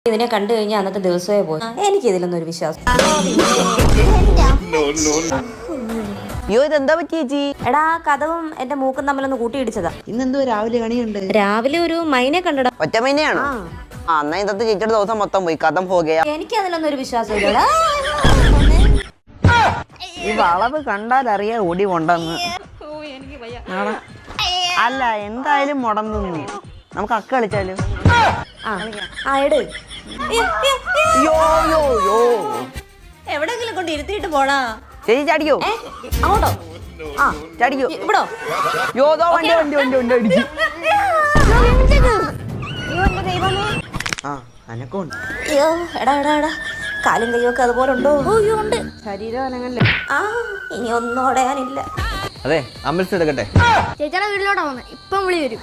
ഇതിനെ കണ്ടു കഴിഞ്ഞാൽ അന്നത്തെ ദിവസമേ പോയി. എനിക്ക് ഇതിലൊന്നും ഒരു വിശ്വാസം. അയ്യോ ഇതെന്താ പറ്റി ചേച്ചി? എടാ കഥവും എന്റെ മൂക്കും തമ്മിലൊന്ന് കൂട്ടിയിടിച്ചതാ. ഇന്നെന്തോ രാവിലെ കണിയുണ്ട്. രാവിലെ ഒരു മൈനെ കണ്ടടാ. ഒറ്റ മീനെയാണോ? എന്നാ ഇന്നത്തെ ചേച്ചിയുടെ ദിവസം മൊത്തം പോയി, കഥം പോകുകയാ. എനിക്ക് അതിലൊന്നും ഒരു വിശ്വാസം ഇല്ലടാ. ഈ വളവ് കണ്ടാൽ അറിയാ ഓടി കൊണ്ടെന്ന്. അല്ല എന്തായാലും മുടന്നു. നമുക്ക് അക്ക കളിച്ചാലോ? എവിടെങ്കിലും കൊണ്ട് ഇരുത്തിയിട്ട് പോടാ. ചേച്ചി ചാടിയോ? അങ്ങോട്ടോ? ചാടിയോ? ഇവിടോ? യോതോ വണ്ടി വണ്ടി വണ്ടി വണ്ടി അടിച്ചു. അനക്കോണ്ട്. അയ്യോ എടാ എടാ എടാ, കാലും കയ്യൊക്കെ അതുപോലെ ഉണ്ടോ? ഉണ്ട്. ശരീരം അനങ്ങല്ലേ? ഇനി ഒന്നും ഉടയാനില്ല. അതെ, അമ്പലത്തിൽ എടുക്കട്ടെ. ചേച്ചിയുടെ വീട്ടിലോട്ടാ വന്നത്. ഇപ്പം വിളി വരും.